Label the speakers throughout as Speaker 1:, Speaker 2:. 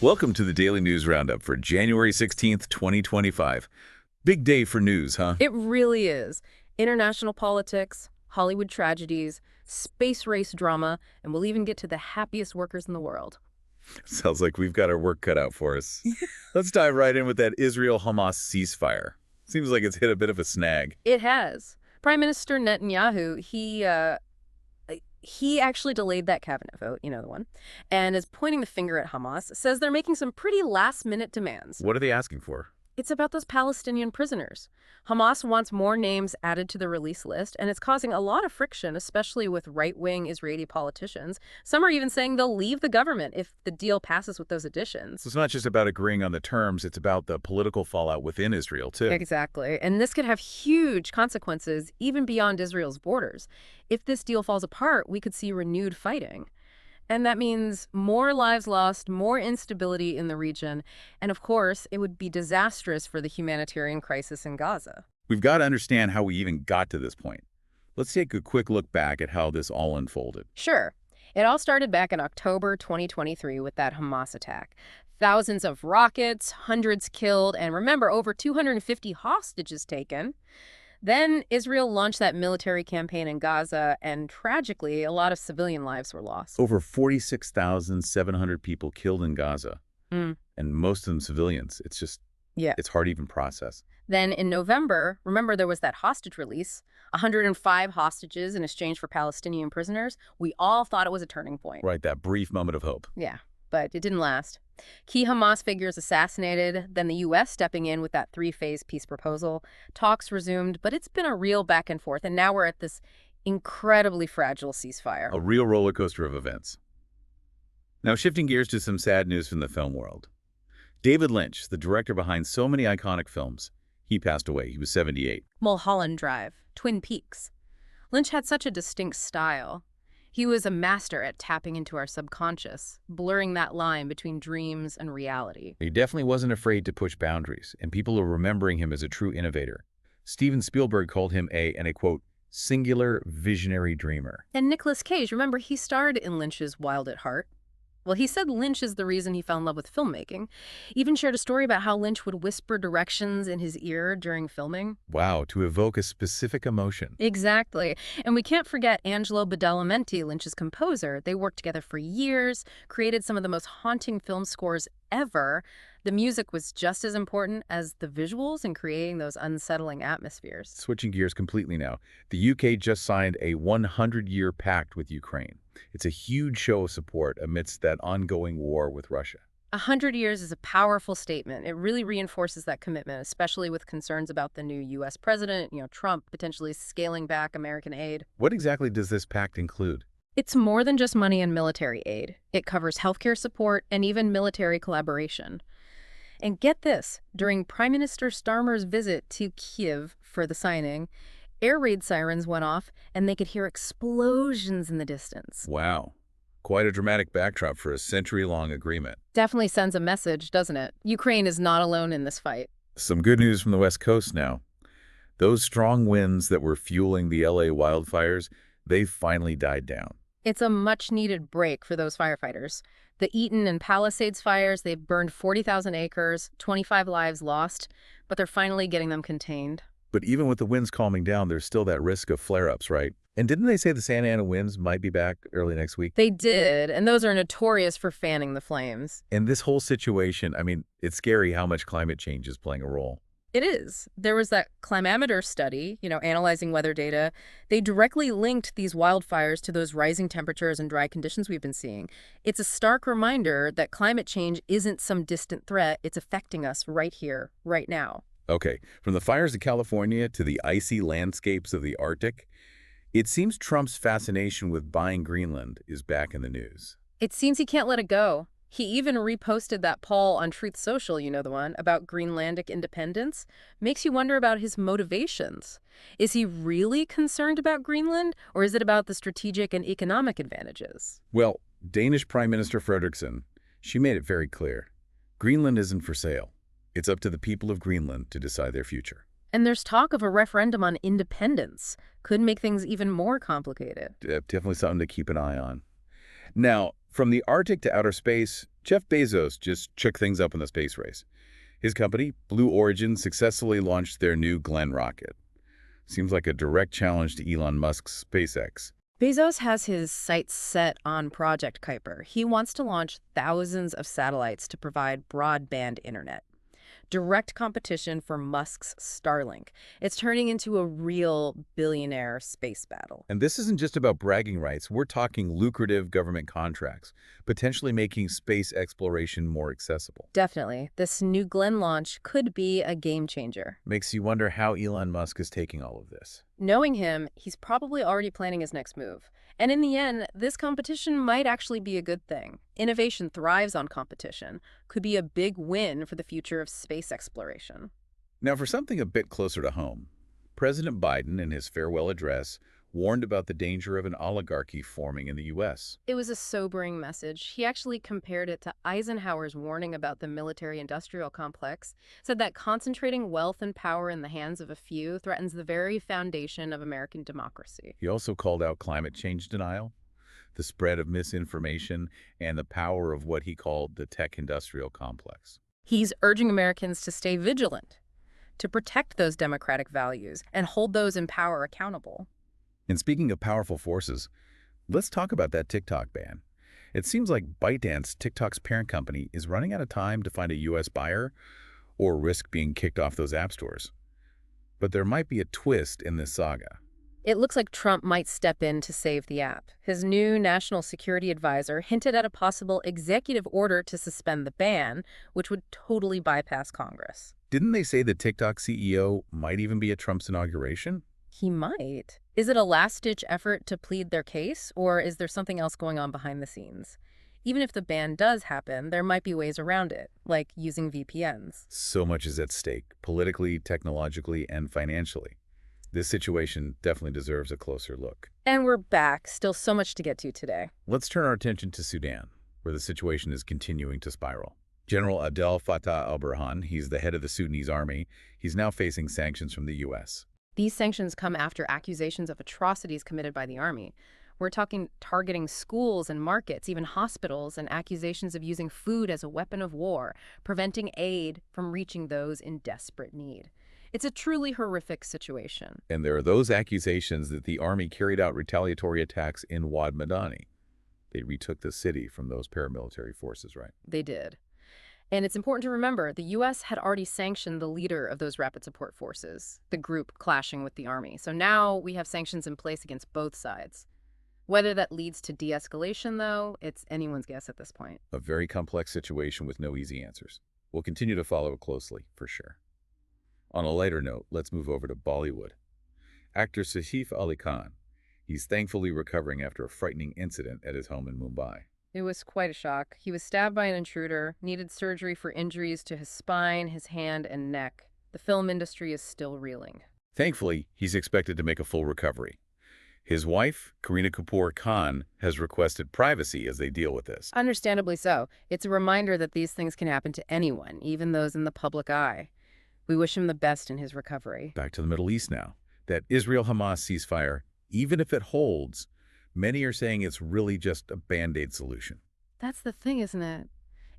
Speaker 1: Welcome to the Daily News Roundup for January 16th, 2025. Big day for news, huh?
Speaker 2: It really is. International politics, Hollywood tragedies, space race drama, and we'll even get to the happiest workers in the world.
Speaker 1: Sounds like we've got our work cut out for us. Let's dive right in with that Israel-Hamas ceasefire. Seems like it's hit a bit of a snag.
Speaker 2: It has. Prime Minister Netanyahu, he actually delayed that cabinet vote, you know the one, and is pointing the finger at Hamas, says they're making some pretty last-minute demands.
Speaker 1: What are they asking for?
Speaker 2: It's about those Palestinian prisoners. Hamas wants more names added to the release list, and it's causing a lot of friction, especially with right-wing Israeli politicians. Some are even saying they'll leave the government if the deal passes with those additions.
Speaker 1: So it's not just about agreeing on the terms, it's about the political fallout within Israel, too.
Speaker 2: Exactly. And this could have huge consequences even beyond Israel's borders. If this deal falls apart, we could see renewed fighting. And that means more lives lost, more instability in the region, and of course, it would be disastrous for the humanitarian crisis in Gaza.
Speaker 1: We've got to understand how we even got to this point. Let's take a quick look back at how this all unfolded.
Speaker 2: Sure. It all started back in October 2023 with that Hamas attack. Thousands of rockets, hundreds killed, and remember, over 250 hostages taken. Then Israel launched that military campaign in Gaza, and tragically, a lot of civilian lives were lost.
Speaker 1: Over 46,700 people killed in Gaza, and most of them civilians. It's hard to even process.
Speaker 2: Then in November, remember there was that hostage release, 105 hostages in exchange for Palestinian prisoners. We all thought it was a turning point.
Speaker 1: Right, that brief moment of hope.
Speaker 2: Yeah, but it didn't last. Key Hamas figures assassinated, then the U.S. stepping in with that three-phase peace proposal. Talks resumed, but it's been a real back and forth, and now we're at this incredibly fragile ceasefire.
Speaker 1: A real roller coaster of events. Now, shifting gears to some sad news from the film world. David Lynch, the director behind so many iconic films, he passed away. He was 78.
Speaker 2: Mulholland Drive, Twin Peaks. Lynch had such a distinct style. He was a master at tapping into our subconscious, blurring that line between dreams and reality.
Speaker 1: He definitely wasn't afraid to push boundaries, and people are remembering him as a true innovator. Steven Spielberg called him and I quote, singular visionary dreamer.
Speaker 2: And Nicolas Cage, remember, he starred in Lynch's Wild at Heart. Well, he said Lynch is the reason he fell in love with filmmaking. Even shared a story about how Lynch would whisper directions in his ear during filming.
Speaker 1: Wow, to evoke a specific emotion.
Speaker 2: Exactly. And we can't forget Angelo Badalamenti, Lynch's composer. They worked together for years, created some of the most haunting film scores ever. The music was just as important as the visuals in creating those unsettling atmospheres.
Speaker 1: Switching gears completely now, the UK just signed a 100-year pact with Ukraine. It's a huge show of support amidst that ongoing war with Russia.
Speaker 2: 100 years is a powerful statement. It really reinforces that commitment, especially with concerns about the new U.S. president, Trump potentially scaling back American aid.
Speaker 1: What exactly does this pact include?
Speaker 2: It's more than just money and military aid. It covers healthcare support and even military collaboration. And get this, during Prime Minister Starmer's visit to Kyiv for the signing, air raid sirens went off and they could hear explosions in the distance.
Speaker 1: Wow. Quite a dramatic backdrop for a century-long agreement.
Speaker 2: Definitely sends a message, doesn't it? Ukraine is not alone in this fight.
Speaker 1: Some good news from the West Coast now. Those strong winds that were fueling the LA wildfires, they've finally died down.
Speaker 2: It's a much-needed break for those firefighters. The Eaton and Palisades fires, they've burned 40,000 acres, 25 lives lost, but they're finally getting them contained.
Speaker 1: But even with the winds calming down, there's still that risk of flare-ups, right? And didn't they say the Santa Ana winds might be back early next week?
Speaker 2: They did, and those are notorious for fanning the flames.
Speaker 1: And this whole situation, it's scary how much climate change is playing a role.
Speaker 2: It is. There was that climameter study, analyzing weather data. They directly linked these wildfires to those rising temperatures and dry conditions we've been seeing. It's a stark reminder that climate change isn't some distant threat. It's affecting us right here, right now.
Speaker 1: Okay, from the fires of California to the icy landscapes of the Arctic, it seems Trump's fascination with buying Greenland is back in the news.
Speaker 2: It seems he can't let it go. He even reposted that poll on Truth Social, you know the one, about Greenlandic independence. Makes you wonder about his motivations. Is he really concerned about Greenland, or is it about the strategic and economic advantages?
Speaker 1: Well, Danish Prime Minister Frederiksen, she made it very clear. Greenland isn't for sale. It's up to the people of Greenland to decide their future.
Speaker 2: And there's talk of a referendum on independence. Could make things even more complicated.
Speaker 1: Definitely something to keep an eye on. Now, from the Arctic to outer space, Jeff Bezos just shook things up in the space race. His company, Blue Origin, successfully launched their new Glenn rocket. Seems like a direct challenge to Elon Musk's SpaceX.
Speaker 2: Bezos has his sights set on Project Kuiper. He wants to launch thousands of satellites to provide broadband internet. Direct competition for Musk's Starlink. It's turning into a real billionaire space battle.
Speaker 1: And this isn't just about bragging rights. We're talking lucrative government contracts, potentially making space exploration more accessible.
Speaker 2: Definitely. This new Glenn launch could be a game changer.
Speaker 1: Makes you wonder how Elon Musk is taking all of this.
Speaker 2: Knowing him, he's probably already planning his next move. And in the end, this competition might actually be a good thing. Innovation thrives on competition. Could be a big win for the future of space exploration.
Speaker 1: Now, for something a bit closer to home, President Biden, in his farewell address, warned about the danger of an oligarchy forming in the U.S.
Speaker 2: It was a sobering message. He actually compared it to Eisenhower's warning about the military-industrial complex, said that concentrating wealth and power in the hands of a few threatens the very foundation of American democracy.
Speaker 1: He also called out climate change denial, the spread of misinformation, and the power of what he called the tech-industrial complex.
Speaker 2: He's urging Americans to stay vigilant, to protect those democratic values, and hold those in power accountable.
Speaker 1: And speaking of powerful forces, let's talk about that TikTok ban. It seems like ByteDance, TikTok's parent company, is running out of time to find a U.S. buyer or risk being kicked off those app stores. But there might be a twist in this saga.
Speaker 2: It looks like Trump might step in to save the app. His new national security advisor hinted at a possible executive order to suspend the ban, which would totally bypass Congress.
Speaker 1: Didn't they say the TikTok CEO might even be at Trump's inauguration?
Speaker 2: He might. Is it a last-ditch effort to plead their case, or is there something else going on behind the scenes? Even if the ban does happen, there might be ways around it, like using VPNs.
Speaker 1: So much is at stake, politically, technologically, and financially. This situation definitely deserves a closer look.
Speaker 2: And we're back. Still so much to get to today.
Speaker 1: Let's turn our attention to Sudan, where the situation is continuing to spiral. General Abdel Fattah al-Burhan, he's the head of the Sudanese army, he's now facing sanctions from the U.S.
Speaker 2: These sanctions come after accusations of atrocities committed by the army. We're talking targeting schools and markets, even hospitals, and accusations of using food as a weapon of war, preventing aid from reaching those in desperate need. It's a truly horrific situation.
Speaker 1: And there are those accusations that the army carried out retaliatory attacks in Wad Madani. They retook the city from those paramilitary forces, right?
Speaker 2: They did. And it's important to remember, the U.S. had already sanctioned the leader of those rapid support forces, the group clashing with the army. So now we have sanctions in place against both sides. Whether that leads to de-escalation, though, it's anyone's guess at this point.
Speaker 1: A very complex situation with no easy answers. We'll continue to follow it closely, for sure. On a lighter note, let's move over to Bollywood. Actor Saif Ali Khan. He's thankfully recovering after a frightening incident at his home in Mumbai.
Speaker 2: It was quite a shock. He was stabbed by an intruder, needed surgery for injuries to his spine, his hand, and neck. The film industry is still reeling.
Speaker 1: Thankfully, he's expected to make a full recovery. His wife, Kareena Kapoor Khan, has requested privacy as they deal with this.
Speaker 2: Understandably so. It's a reminder that these things can happen to anyone, even those in the public eye. We wish him the best in his recovery.
Speaker 1: Back to the Middle East now. That Israel-Hamas ceasefire, even if it holds, many are saying it's really just a Band-Aid solution.
Speaker 2: That's the thing, isn't it?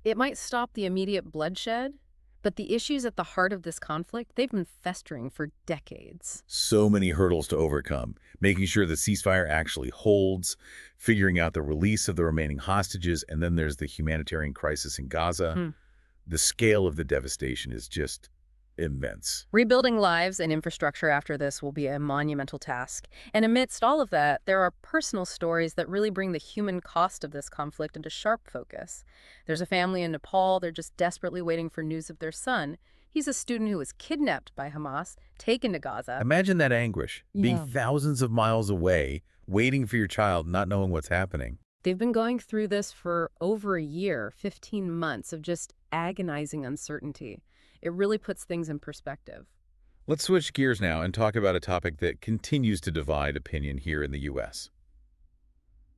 Speaker 2: It might stop the immediate bloodshed, but the issues at the heart of this conflict, they've been festering for decades.
Speaker 1: So many hurdles to overcome, making sure the ceasefire actually holds, figuring out the release of the remaining hostages, and then there's the humanitarian crisis in Gaza. The scale of the devastation is just immense.
Speaker 2: Rebuilding lives and infrastructure after this will be a monumental task. And amidst all of that, there are personal stories that really bring the human cost of this conflict into sharp focus. There's a family in Nepal. They're just desperately waiting for news of their son. He's a student who was kidnapped by Hamas, taken to Gaza.
Speaker 1: Imagine that anguish, being thousands of miles away, waiting for your child, not knowing what's happening.
Speaker 2: They've been going through this for over a year, 15 months of just agonizing uncertainty. It really puts things in perspective.
Speaker 1: Let's switch gears now and talk about a topic that continues to divide opinion here in the U.S.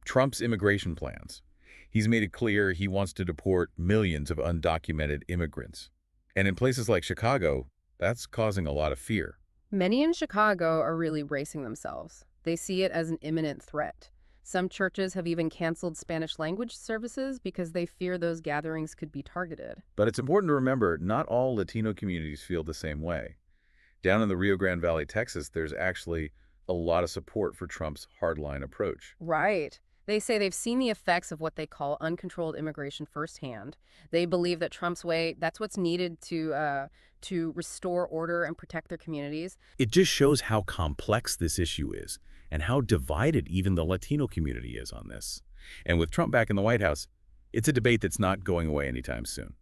Speaker 1: Trump's immigration plans. He's made it clear he wants to deport millions of undocumented immigrants. And in places like Chicago, that's causing a lot of fear.
Speaker 2: Many in Chicago are really bracing themselves. They see it as an imminent threat. Some churches have even canceled Spanish language services because they fear those gatherings could be targeted.
Speaker 1: But it's important to remember, not all Latino communities feel the same way. Down in the Rio Grande Valley, Texas, there's actually a lot of support for Trump's hardline approach.
Speaker 2: Right. They say they've seen the effects of what they call uncontrolled immigration firsthand. They believe that Trump's way, that's what's needed to restore order and protect their communities.
Speaker 3: It just shows how complex this issue is and how divided even the Latino community is on this.
Speaker 1: And with Trump back in the White House, it's a debate that's not going away anytime soon.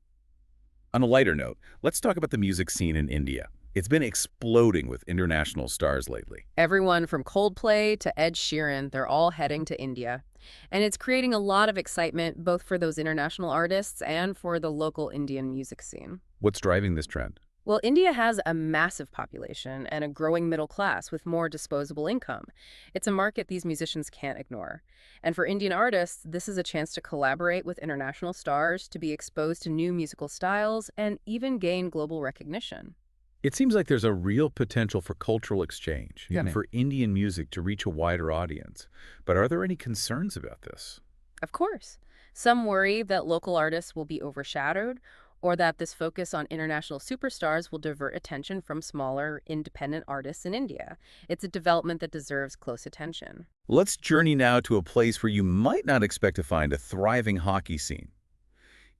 Speaker 1: On a lighter note, let's talk about the music scene in India. It's been exploding with international stars lately.
Speaker 2: Everyone from Coldplay to Ed Sheeran, they're all heading to India. And it's creating a lot of excitement both for those international artists and for the local Indian music scene.
Speaker 1: What's driving this trend?
Speaker 2: Well, India has a massive population and a growing middle class with more disposable income. It's a market these musicians can't ignore. And for Indian artists, this is a chance to collaborate with international stars, to be exposed to new musical styles, and even gain global recognition.
Speaker 1: It seems like there's a real potential for cultural exchange,
Speaker 2: Yeah,
Speaker 1: and
Speaker 2: man.
Speaker 1: for Indian music to reach a wider audience. But are there any concerns about this?
Speaker 2: Of course. Some worry that local artists will be overshadowed or that this focus on international superstars will divert attention from smaller, independent artists in India. It's a development that deserves close attention.
Speaker 1: Let's journey now to a place where you might not expect to find a thriving hockey scene.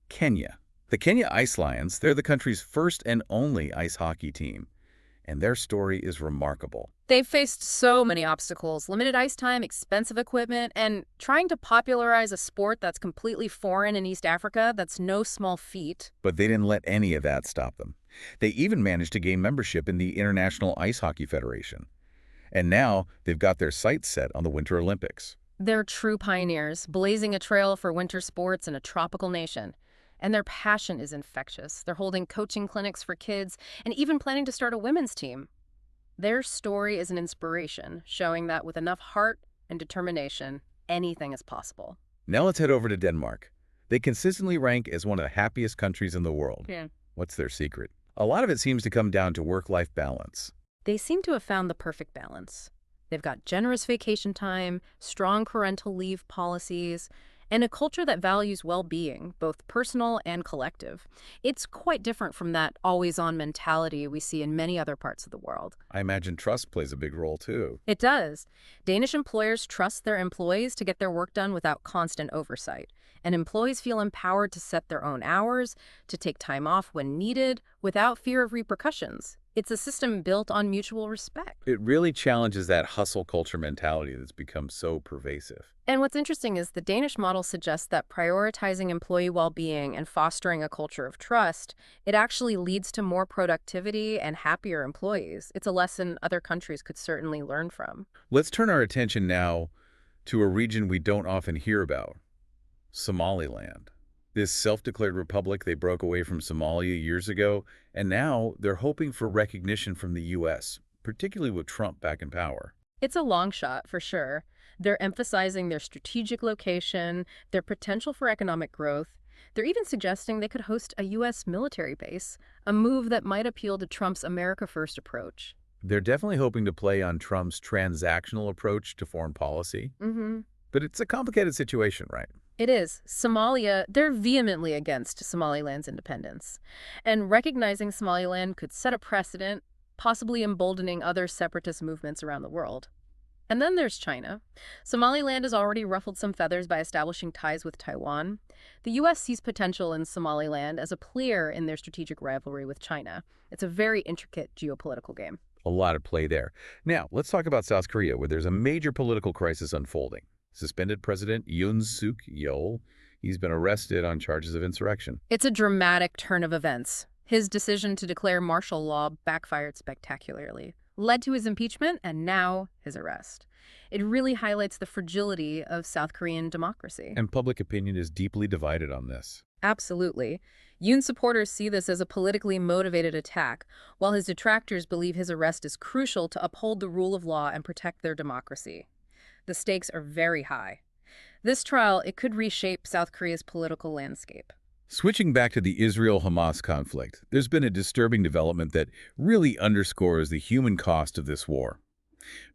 Speaker 1: Kenya. The Kenya Ice Lions, they're the country's first and only ice hockey team, and their story is remarkable.
Speaker 2: They've faced so many obstacles, limited ice time, expensive equipment, and trying to popularize a sport that's completely foreign in East Africa, that's no small feat.
Speaker 1: But they didn't let any of that stop them. They even managed to gain membership in the International Ice Hockey Federation. And now they've got their sights set on the Winter Olympics.
Speaker 2: They're true pioneers, blazing a trail for winter sports in a tropical nation. And their passion is infectious. They're holding coaching clinics for kids and even planning to start a women's team. Their story is an inspiration, showing that with enough heart and determination, anything is possible.
Speaker 1: Now let's head over to Denmark. They consistently rank as one of the happiest countries in the world.
Speaker 2: Yeah.
Speaker 1: What's their secret? A lot of it seems to come down to work-life balance.
Speaker 2: They seem to have found the perfect balance. They've got generous vacation time, strong parental leave policies, and a culture that values well-being, both personal and collective. It's quite different from that always-on mentality we see in many other parts of the world.
Speaker 1: I imagine trust plays a big role, too.
Speaker 2: It does. Danish employers trust their employees to get their work done without constant oversight. And employees feel empowered to set their own hours, to take time off when needed, without fear of repercussions. It's a system built on mutual respect.
Speaker 1: It really challenges that hustle culture mentality that's become so pervasive.
Speaker 2: And what's interesting is the Danish model suggests that prioritizing employee well-being and fostering a culture of trust, it actually leads to more productivity and happier employees. It's a lesson other countries could certainly learn from.
Speaker 1: Let's turn our attention now to a region we don't often hear about, Somaliland. This self-declared republic, they broke away from Somalia years ago, and now they're hoping for recognition from the U.S., particularly with Trump back in power.
Speaker 2: It's a long shot, for sure. They're emphasizing their strategic location, their potential for economic growth. They're even suggesting they could host a U.S. military base, a move that might appeal to Trump's America First approach.
Speaker 1: They're definitely hoping to play on Trump's transactional approach to foreign policy. But it's a complicated situation, right?
Speaker 2: It is. Somalia, they're vehemently against Somaliland's independence. And recognizing Somaliland could set a precedent, possibly emboldening other separatist movements around the world. And then there's China. Somaliland has already ruffled some feathers by establishing ties with Taiwan. The U.S. sees potential in Somaliland as a player in their strategic rivalry with China. It's a very intricate geopolitical game.
Speaker 1: A lot at play there. Now, let's talk about South Korea, where there's a major political crisis unfolding. Suspended President Yoon Suk Yeol, he's been arrested on charges of insurrection.
Speaker 2: It's a dramatic turn of events. His decision to declare martial law backfired spectacularly, led to his impeachment, and now his arrest. It really highlights the fragility of South Korean democracy.
Speaker 1: And public opinion is deeply divided on this.
Speaker 2: Absolutely. Yoon supporters see this as a politically motivated attack, while his detractors believe his arrest is crucial to uphold the rule of law and protect their democracy. The stakes are very high. This trial, it could reshape South Korea's political landscape.
Speaker 1: Switching back to the Israel-Hamas conflict, there's been a disturbing development that really underscores the human cost of this war.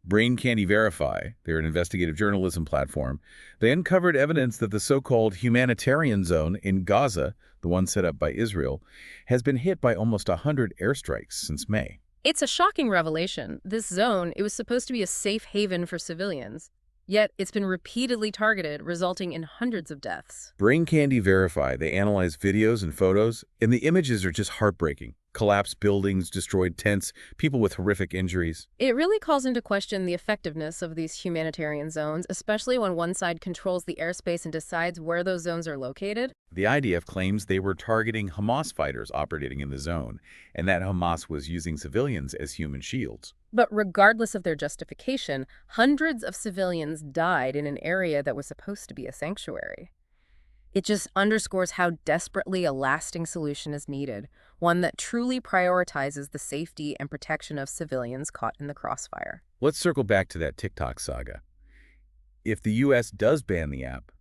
Speaker 1: Brain Candy Verify, they're an investigative journalism platform, they uncovered evidence that the so-called humanitarian zone in Gaza, the one set up by Israel, has been hit by almost 100 airstrikes since May.
Speaker 2: It's a shocking revelation. This zone, it was supposed to be a safe haven for civilians. Yet it's been repeatedly targeted, resulting in hundreds of deaths.
Speaker 1: Brain Candy Verify, they analyze videos and photos, and the images are just heartbreaking. Collapsed buildings, destroyed tents, people with horrific injuries.
Speaker 2: It really calls into question the effectiveness of these humanitarian zones, especially when one side controls the airspace and decides where those zones are located.
Speaker 1: The IDF claims they were targeting Hamas fighters operating in the zone, and that Hamas was using civilians as human shields.
Speaker 2: But regardless of their justification, hundreds of civilians died in an area that was supposed to be a sanctuary. It just underscores how desperately a lasting solution is needed, one that truly prioritizes the safety and protection of civilians caught in the crossfire.
Speaker 1: Let's circle back to that TikTok saga. If the U.S. does ban the app,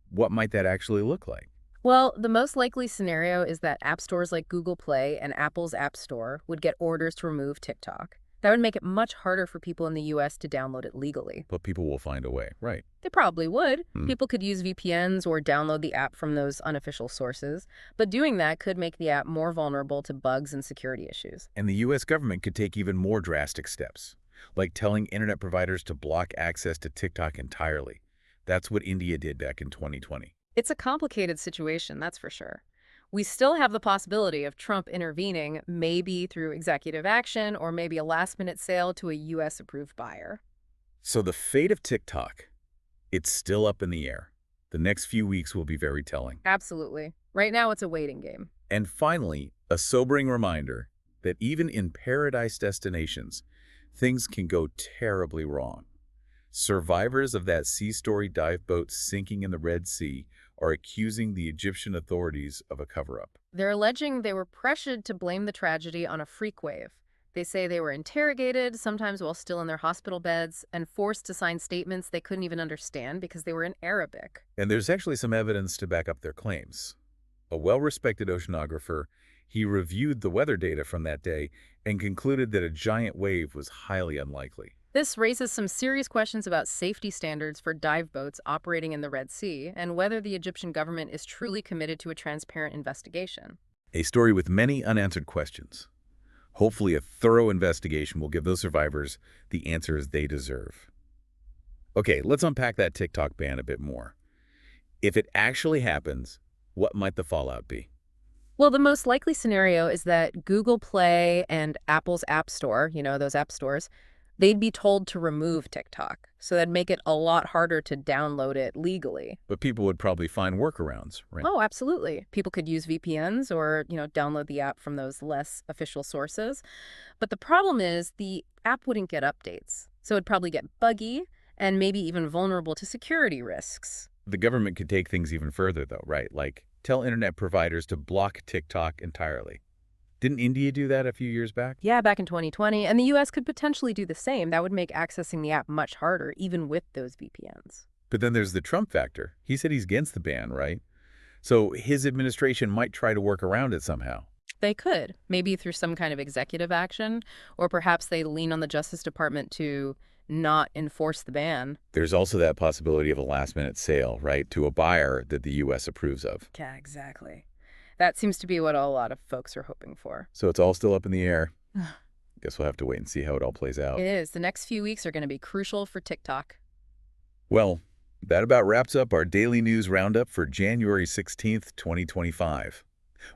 Speaker 1: what might that actually look like?
Speaker 2: Well, the most likely scenario is that app stores like Google Play and Apple's App Store would get orders to remove TikTok. That would make it much harder for people in the U.S. to download it legally.
Speaker 1: But people will find a way, right?
Speaker 2: They probably would. People could use VPNs or download the app from those unofficial sources, but doing that could make the app more vulnerable to bugs and security issues.
Speaker 1: And the U.S. government could take even more drastic steps, like telling internet providers to block access to TikTok entirely. That's what India did back in 2020.
Speaker 2: It's a complicated situation, that's for sure. We still have the possibility of Trump intervening, maybe through executive action or maybe a last-minute sale to a U.S.-approved buyer.
Speaker 1: So the fate of TikTok, it's still up in the air. The next few weeks will be very telling.
Speaker 2: Absolutely. Right now, it's a waiting game.
Speaker 1: And finally, a sobering reminder that even in paradise destinations, things can go terribly wrong. Survivors of that Sea Story dive boat sinking in the Red Sea are accusing the Egyptian authorities of a cover-up.
Speaker 2: They're alleging they were pressured to blame the tragedy on a freak wave. They say they were interrogated, sometimes while still in their hospital beds, and forced to sign statements they couldn't even understand because they were in Arabic.
Speaker 1: And there's actually some evidence to back up their claims. A well-respected oceanographer, he reviewed the weather data from that day and concluded that a giant wave was highly unlikely.
Speaker 2: This raises some serious questions about safety standards for dive boats operating in the Red Sea and whether the Egyptian government is truly committed to a transparent investigation.
Speaker 1: A story with many unanswered questions. Hopefully a thorough investigation will give those survivors the answers they deserve. Okay, let's unpack that TikTok ban a bit more. If it actually happens, what might the fallout be?
Speaker 2: Well, the most likely scenario is that Google Play and Apple's App Store, those app stores, they'd be told to remove TikTok, so that'd make it a lot harder to download it legally.
Speaker 1: But people would probably find workarounds, right?
Speaker 2: Oh, absolutely. People could use VPNs or, download the app from those less official sources. But the problem is the app wouldn't get updates, so it'd probably get buggy and maybe even vulnerable to security risks.
Speaker 1: The government could take things even further, though, right? Like tell internet providers to block TikTok entirely. Didn't India do that a few years back?
Speaker 2: Yeah, back in 2020. And the U.S. could potentially do the same. That would make accessing the app much harder, even with those VPNs.
Speaker 1: But then there's the Trump factor. He said he's against the ban, right? So his administration might try to work around it somehow.
Speaker 2: They could, maybe through some kind of executive action, or perhaps they lean on the Justice Department to not enforce the ban.
Speaker 1: There's also that possibility of a last-minute sale, right, to a buyer that the U.S. approves of.
Speaker 2: Yeah, exactly. That seems to be what a lot of folks are hoping for.
Speaker 1: So it's all still up in the air. Guess we'll have to wait and see how it all plays out.
Speaker 2: It is. The next few weeks are going to be crucial for TikTok.
Speaker 1: Well, that about wraps up our daily news roundup for January 16th, 2025.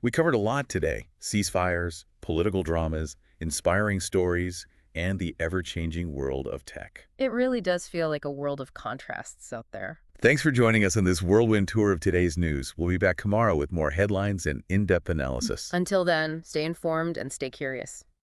Speaker 1: We covered a lot today. Ceasefires, political dramas, inspiring stories, and the ever-changing world of tech.
Speaker 2: It really does feel like a world of contrasts out there.
Speaker 1: Thanks for joining us on this whirlwind tour of today's news. We'll be back tomorrow with more headlines and in-depth analysis.
Speaker 2: Until then, stay informed and stay curious.